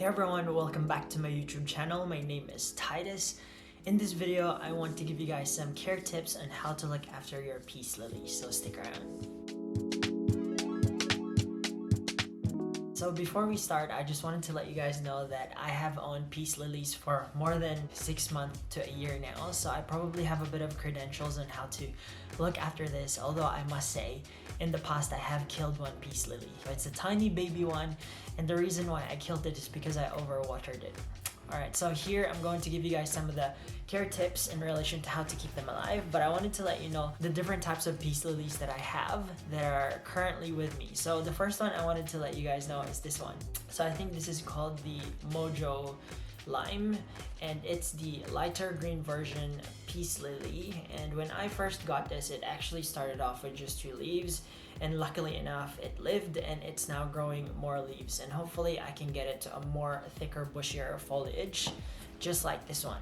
Hey everyone, welcome back to my YouTube channel. My name is Titus. In this video, I want to give you guys some care tips on how to look after your peace lilies, so stick around. So before we start, I just wanted to let you guys know that I have owned peace lilies for more than 6 months to a year now, so I probably have a bit of credentials on how to look after this, although I must say, in the past I have killed one peace lily. It's a tiny baby one, and the reason why I killed it is because I overwatered it. Alright, so here I'm going to give you guys some of the care tips in relation to how to keep them alive, but I wanted to let you know the different types of peace lilies that I have that are currently with me. So the first one I wanted to let you guys know is this one. So I think this is called the Mojo Lime, and it's the lighter green version peace lily. And when I first got this, it actually started off with just 2 leaves, and luckily enough it lived and it's now growing more leaves, and hopefully I can get it to a more thicker, bushier foliage just like this one.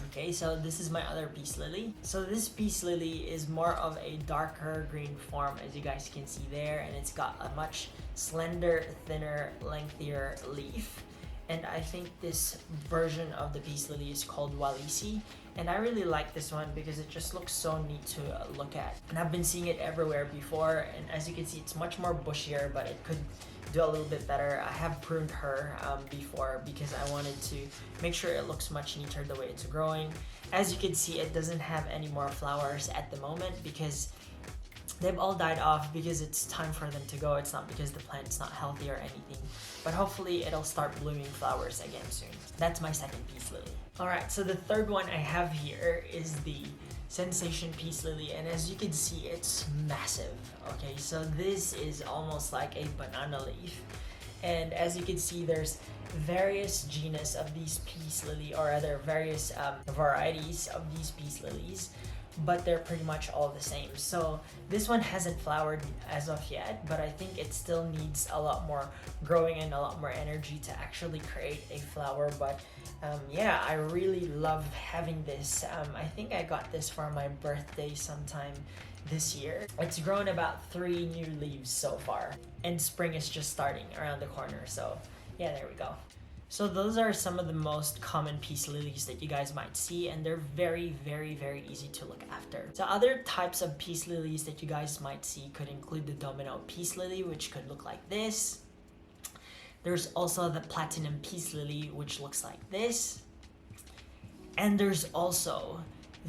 Okay, so this is my other peace lily. So this peace lily is more of a darker green form, as you guys can see there, and it's got a much slender, thinner, lengthier leaf. And I think this version of the peace lily is called Walisi, and I really like this one because it just looks so neat to look at. And I've been seeing it everywhere before, and as you can see, it's much more bushier, but it could do a little bit better. I have pruned her before because I wanted to make sure it looks much neater the way it's growing. As you can see, it doesn't have any more flowers at the moment because they've all died off because it's time for them to go. It's not because the plant's not healthy or anything, but hopefully it'll start blooming flowers again soon. That's my second peace lily. Alright, so the third one I have here is the Sensation peace lily, and as you can see, it's massive. Okay, so this is almost like a banana leaf, and as you can see, there's various genus of these peace lily, or other various varieties of these peace lilies, but they're pretty much all the same. So this one hasn't flowered as of yet, but I think it still needs a lot more growing and a lot more energy to actually create a flower. But yeah, I really love having this. I think I got this for my birthday sometime this year. It's grown about 3 new leaves so far, and spring is just starting around the corner. So yeah, there we go. So those are some of the most common peace lilies that you guys might see, and they're very, very, very easy to look after. So other types of peace lilies that you guys might see could include the domino peace lily, which could look like this. There's also the platinum peace lily, which looks like this. And there's also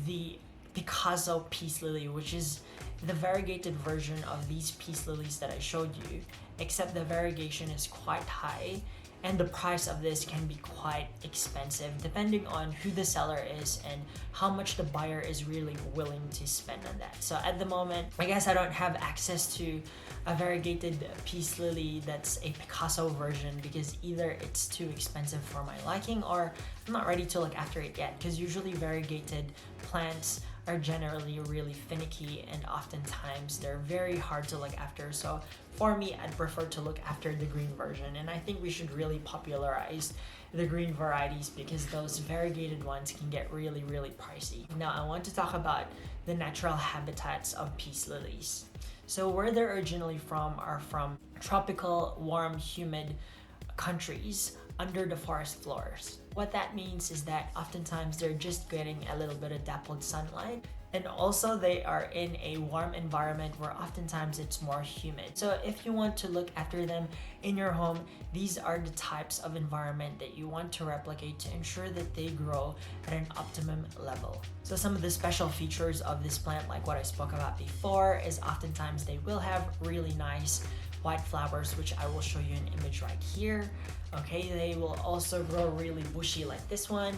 the Picasso peace lily, which is the variegated version of these peace lilies that I showed you, except the variegation is quite high. And the price of this can be quite expensive depending on who the seller is and how much the buyer is really willing to spend on that. So at the moment, I guess I don't have access to a variegated peace lily that's a Picasso version because either it's too expensive for my liking or I'm not ready to look after it yet, because usually variegated plants are generally really finicky and oftentimes they're very hard to look after. So for me, I'd prefer to look after the green version, and I think we should really popularize the green varieties because those variegated ones can get really, really pricey. Now I want to talk about the natural habitats of peace lilies. So where they're originally from are from tropical, warm, humid countries under the forest floors. What that means is that oftentimes they're just getting a little bit of dappled sunlight, and also they are in a warm environment where oftentimes it's more humid. So if you want to look after them in your home, these are the types of environment that you want to replicate to ensure that they grow at an optimum level. So some of the special features of this plant, like what I spoke about before, is oftentimes they will have really nice white flowers, which I will show you an image right here. Okay, they will also grow really bushy like this one,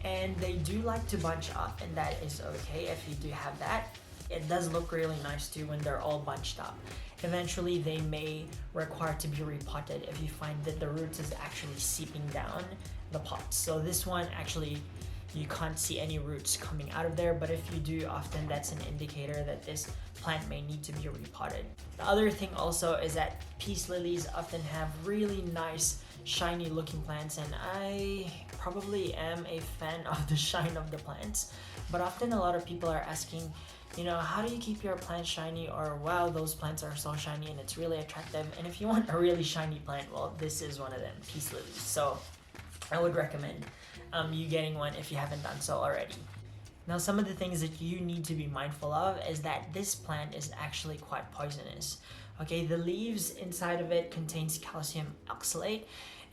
and they do like to bunch up, and that is okay if you do have that. It does look really nice too when they're all bunched up. Eventually they may require to be repotted if you find that the roots is actually seeping down the pots. So this one actually you can't see any roots coming out of there, but if you do, often that's an indicator that this plant may need to be repotted. The other thing also is that peace lilies often have really nice shiny looking plants, and I probably am a fan of the shine of the plants, but often a lot of people are asking, you know, how do you keep your plants shiny, or wow, those plants are so shiny and it's really attractive. And if you want a really shiny plant, well, this is one of them, peace lilies. So I would recommend you getting one if you haven't done so already. Now, some of the things that you need to be mindful of is that this plant is actually quite poisonous. Okay, the leaves inside of it contains calcium oxalate,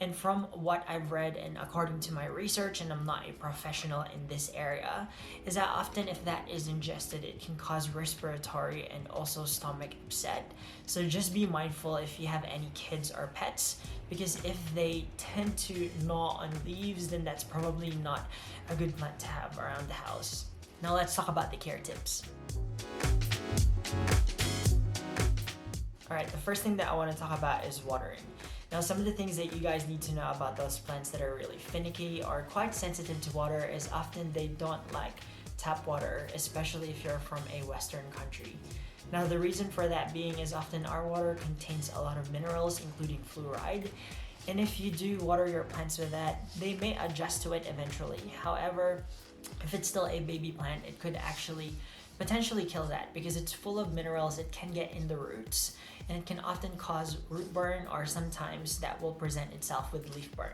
and from what I've read and according to my research, and I'm not a professional in this area, is that often if that is ingested, it can cause respiratory and also stomach upset. So just be mindful if you have any kids or pets, because if they tend to gnaw on leaves, then that's probably not a good plant to have around the house. Now let's talk about the care tips. Alright, the first thing that I want to talk about is watering. Now, some of the things that you guys need to know about those plants that are really finicky or quite sensitive to water is often they don't like tap water, especially if you're from a Western country. Now, the reason for that being is often our water contains a lot of minerals, including fluoride. And if you do water your plants with that, they may adjust to it eventually. However, if it's still a baby plant, it could actually potentially kill that because it's full of minerals. It can get in the roots and it can often cause root burn, or sometimes that will present itself with leaf burn.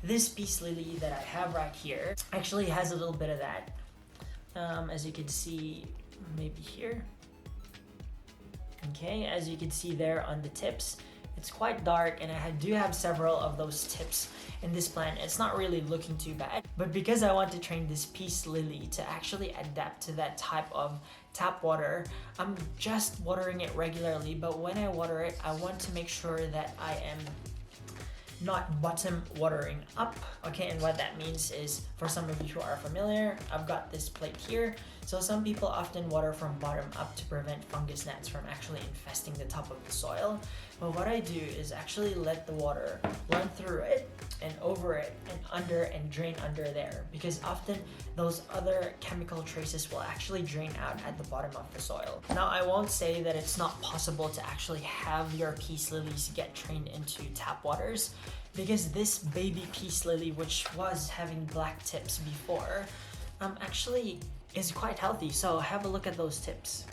This peace lily that I have right here actually has a little bit of that. As you can see, maybe here. Okay, as you can see there on the tips, it's quite dark, and I do have several of those tips in this plant. It's not really looking too bad, but because I want to train this peace lily to actually adapt to that type of tap water, I'm just watering it regularly. But when I water it, I want to make sure that I am not bottom watering up. Okay, and what that means is, for some of you who are familiar, I've got this plate here. So some people often water from bottom up to prevent fungus gnats from actually infesting the top of the soil. But what I do is actually let the water run through it and over it and under and drain under there, because often those other chemical traces will actually drain out at the bottom of the soil. Now, I won't say that it's not possible to actually have your peace lilies get trained into tap waters, because this baby peace lily, which was having black tips before, actually is quite healthy. So have a look at those tips.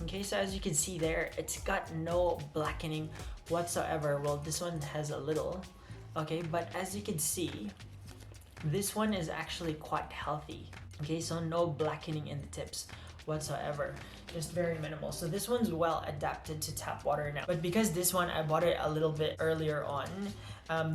Okay, so as you can see there, it's got no blackening whatsoever. Well, this one has a little, okay, but as you can see, this one is actually quite healthy. Okay, so no blackening in the tips whatsoever, just very minimal. So this one's well adapted to tap water now. But because this one, I bought it a little bit earlier on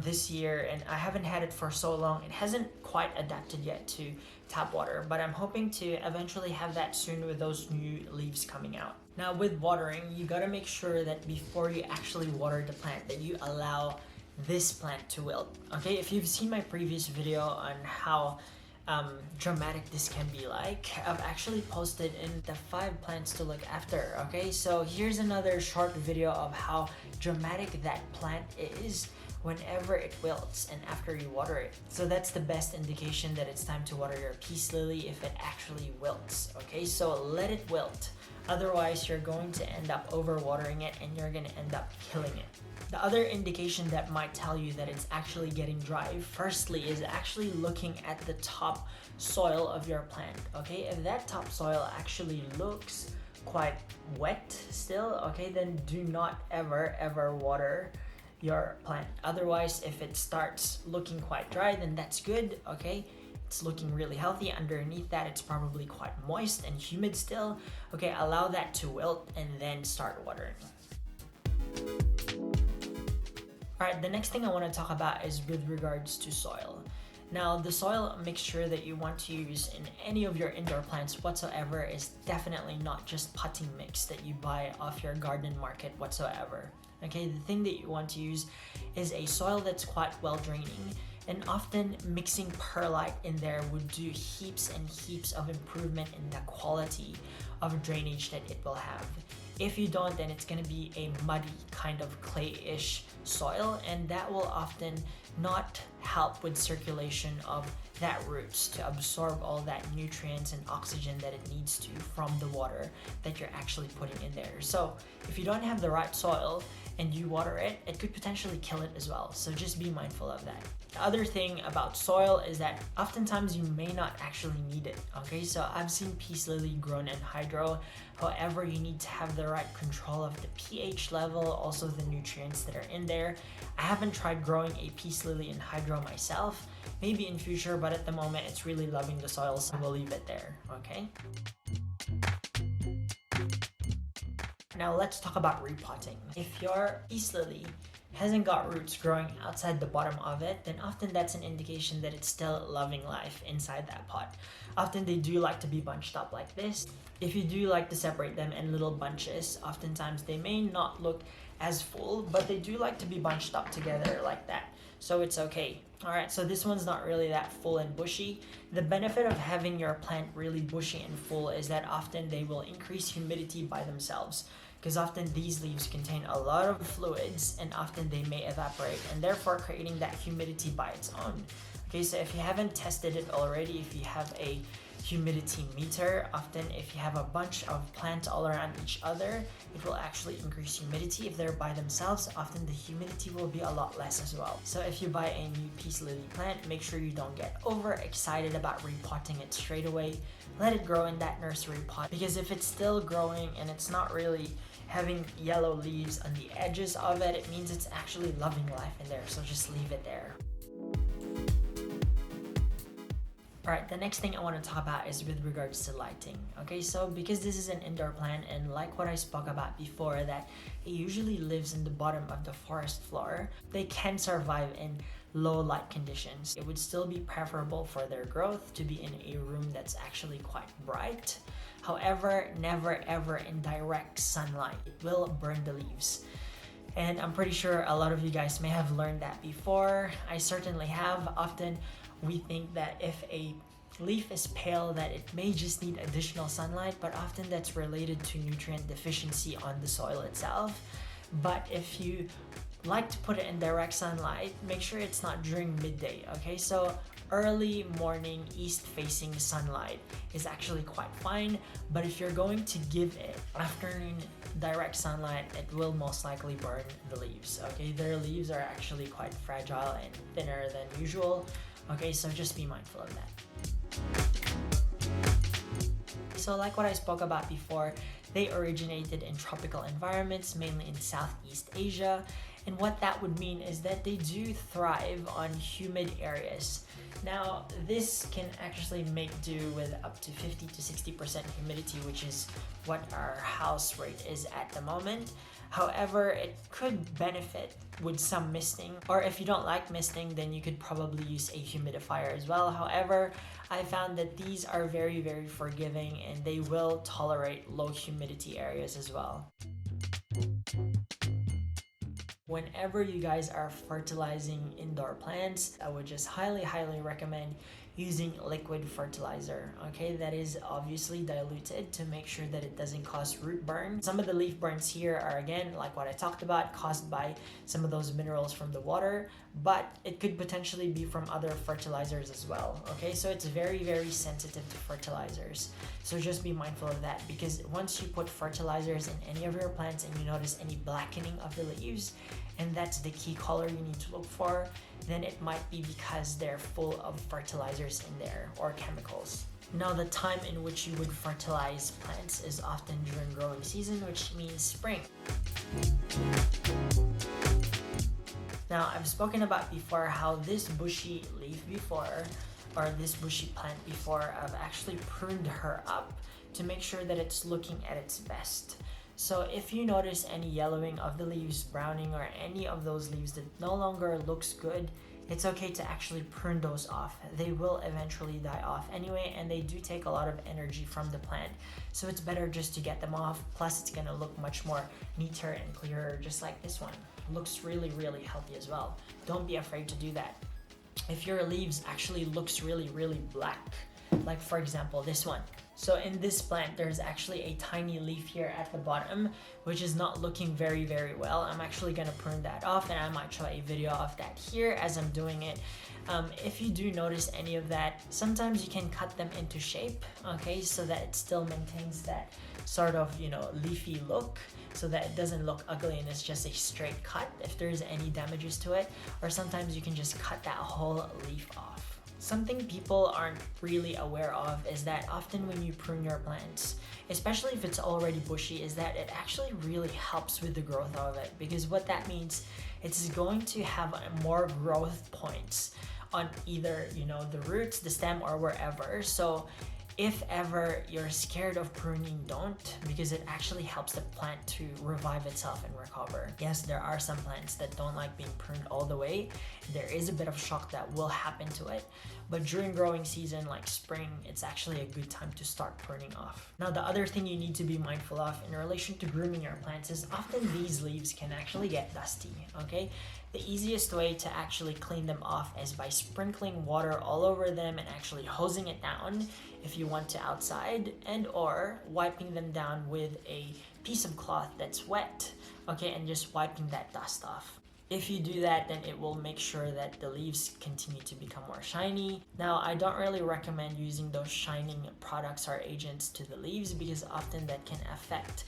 this year, and I haven't had it for so long, it hasn't quite adapted yet to tap water, but I'm hoping to eventually have that soon with those new leaves coming out. Now, with watering, you gotta make sure that before you actually water the plant, that you allow this plant to wilt. Okay, if you've seen my previous video on how dramatic this can be like, I've actually posted in the 5 plants to look after. Okay, so here's another short video of how dramatic that plant is whenever it wilts and after you water it. So that's the best indication that it's time to water your peace lily, if it actually wilts. Okay, so let it wilt. Otherwise, you're going to end up overwatering it and you're going to end up killing it. The other indication that might tell you that it's actually getting dry, firstly, is actually looking at the top soil of your plant. Okay, if that top soil actually looks quite wet still, okay, then do not ever water your plant. Otherwise, if it starts looking quite dry, then that's good. Okay, it's looking really healthy. Underneath that, it's probably quite moist and humid still. Okay, allow that to wilt and then start watering. Alright, the next thing I want to talk about is with regards to soil. Now, the soil mixture that you want to use in any of your indoor plants whatsoever is definitely not just potting mix that you buy off your garden market whatsoever. Okay, the thing that you want to use is a soil that's quite well draining, and often mixing perlite in there would do heaps and heaps of improvement in the quality of drainage that it will have. If you don't, then it's going to be a muddy kind of clay-ish soil, and that will often not help with circulation of that roots to absorb all that nutrients and oxygen that it needs to from the water that you're actually putting in there. So if you don't have the right soil and you water it, it could potentially kill it as well. So just be mindful of that. The other thing about soil is that oftentimes you may not actually need it, okay? So I've seen peace lily grown in hydro. However, you need to have the right control of the pH level, also the nutrients that are in there. I haven't tried growing a peace lily in hydro myself, maybe in future, but at the moment it's really loving the soil, so we'll leave it there, okay? Now let's talk about repotting. If your peace lily hasn't got roots growing outside the bottom of it, then often that's an indication that it's still loving life inside that pot. Often they do like to be bunched up like this. If you do like to separate them in little bunches, oftentimes they may not look as full, but they do like to be bunched up together like that. So it's okay. Alright, so this one's not really that full and bushy. The benefit of having your plant really bushy and full is that often they will increase humidity by themselves, because often these leaves contain a lot of fluids and often they may evaporate, and therefore creating that humidity by its own. Okay, so if you haven't tested it already, if you have a humidity meter, often if you have a bunch of plants all around each other, it will actually increase humidity. If they're by themselves, often the humidity will be a lot less as well. So if you buy a new peace lily plant, make sure you don't get over excited about repotting it straight away. Let it grow in that nursery pot, because if it's still growing and it's not really having yellow leaves on the edges of it, it means it's actually loving life in there, so just leave it there. Alright, the next thing I want to talk about is with regards to lighting. Okay, so because this is an indoor plant, and like what I spoke about before, that it usually lives in the bottom of the forest floor, they can survive in low light conditions. It would still be preferable for their growth to be in a room that's actually quite bright. However, never ever in direct sunlight. It will burn the leaves. And I'm pretty sure a lot of you guys may have learned that before. I certainly have. Often we think that if a leaf is pale, that it may just need additional sunlight, but often that's related to nutrient deficiency on the soil itself. But if you like to put it in direct sunlight, make sure it's not during midday, okay? So early morning east facing sunlight is actually quite fine, but if you're going to give it afternoon direct sunlight, it will most likely burn the leaves, okay? Their leaves are actually quite fragile and thinner than usual, okay? So just be mindful of that. So like what I spoke about before, they originated in tropical environments, mainly in Southeast Asia. And what that would mean is that they do thrive on humid areas. Now, this can actually make do with up to 50 to 60% humidity, which is what our house rate is at the moment. However, it could benefit with some misting, or if you don't like misting, then you could probably use a humidifier as well. However, I found that these are very, very forgiving and they will tolerate low humidity areas as well. Whenever you guys are fertilizing indoor plants, I would just highly recommend using liquid fertilizer, okay? That is obviously diluted to make sure that it doesn't cause root burn. Some of the leaf burns here are, again, like what I talked about, caused by some of those minerals from the water, but it could potentially be from other fertilizers as well, okay? So it's very sensitive to fertilizers. So just be mindful of that, because once you put fertilizers in any of your plants and you notice any blackening of the leaves, and that's the key color you need to look for, then it might be because they're full of fertilizers in there or chemicals. Now, the time in which you would fertilize plants is often during growing season, which means spring. Now, I've spoken about before how this bushy leaf before, or this bushy plant before, I've actually pruned her up to make sure that it's looking at its best. So if you notice any yellowing of the leaves, browning, or any of those leaves that no longer looks good, it's okay to actually prune those off. They will eventually die off anyway, and they do take a lot of energy from the plant. So it's better just to get them off. Plus, it's gonna look much more neater and clearer, just like this one. Looks really healthy as well. Don't be afraid to do that. If your leaves actually looks really black, like for example this one. So in this plant, there's actually a tiny leaf here at the bottom, which is not looking very well. I'm actually gonna prune that off, and I might show a video of that here as I'm doing it. If you do notice any of that, sometimes you can cut them into shape, okay, so that it still maintains that sort of, you know, leafy look, so that it doesn't look ugly and it's just a straight cut if there's any damages to it. Or sometimes you can just cut that whole leaf off. Something people aren't really aware of is that often when you prune your plants, especially if it's already bushy, is that it actually really helps with the growth of it, because what that means, it's going to have more growth points on either, you know, the roots, the stem, or wherever. So if ever you're scared of pruning, don't, because it actually helps the plant to revive itself and recover. Yes, there are some plants that don't like being pruned all the way. There is a bit of shock that will happen to it, but during growing season like spring, it's actually a good time to start pruning off. Now, the other thing you need to be mindful of in relation to grooming your plants is often these leaves can actually get dusty, okay? The easiest way to actually clean them off is by sprinkling water all over them and actually hosing it down if you want to outside, and or wiping them down with a piece of cloth that's wet, okay, and just wiping that dust off. If you do that, then it will make sure that the leaves continue to become more shiny. Now, I don't really recommend using those shining products or agents to the leaves, because often that can affect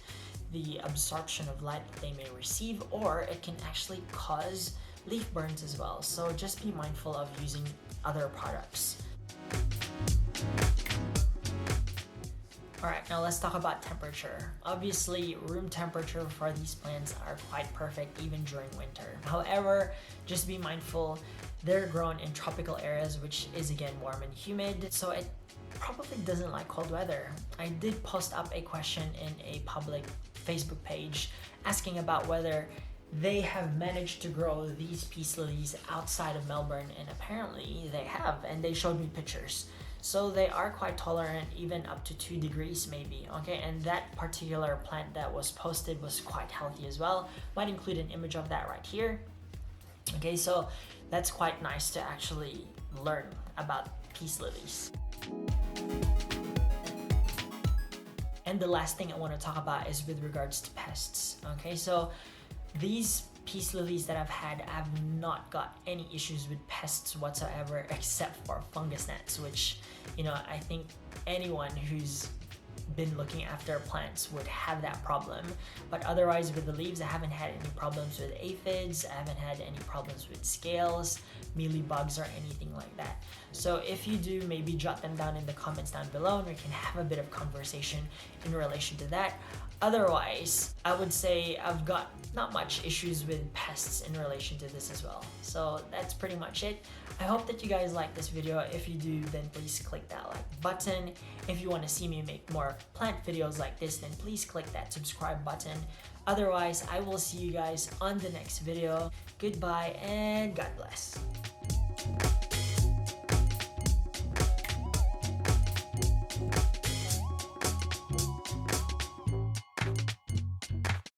the absorption of light that they may receive, or it can actually cause leaf burns as well. So just be mindful of using other products. Alright, now let's talk about temperature. Obviously, room temperature for these plants are quite perfect even during winter. However, just be mindful, they're grown in tropical areas, which is again warm and humid, so it probably doesn't like cold weather. I did post up a question in a public Facebook page asking about whether they have managed to grow these peace lilies outside of Melbourne, and apparently they have, and they showed me pictures. So they are quite tolerant, even up to 2 degrees maybe, okay? And that particular plant that was posted was quite healthy as well. Might include an image of that right here. Okay, so that's quite nice to actually learn about peace lilies. And the last thing I want to talk about is with regards to pests, okay? So these peace lilies that I've had, I've not got any issues with pests whatsoever, except for fungus gnats, which, you know, I think anyone who's been looking after plants would have that problem. But otherwise, with the leaves, I haven't had any problems with aphids, I haven't had any problems with scales, mealybugs, or anything like that. So if you do, maybe jot them down in the comments down below and we can have a bit of conversation in relation to that. Otherwise, I would say I've got not much issues with pests in relation to this as well. So that's pretty much it. I hope that you guys like this video. If you do, then please click that like button. If you want to see me make more plant videos like this, then please click that subscribe button. Otherwise, I will see you guys on the next video. Goodbye and God bless.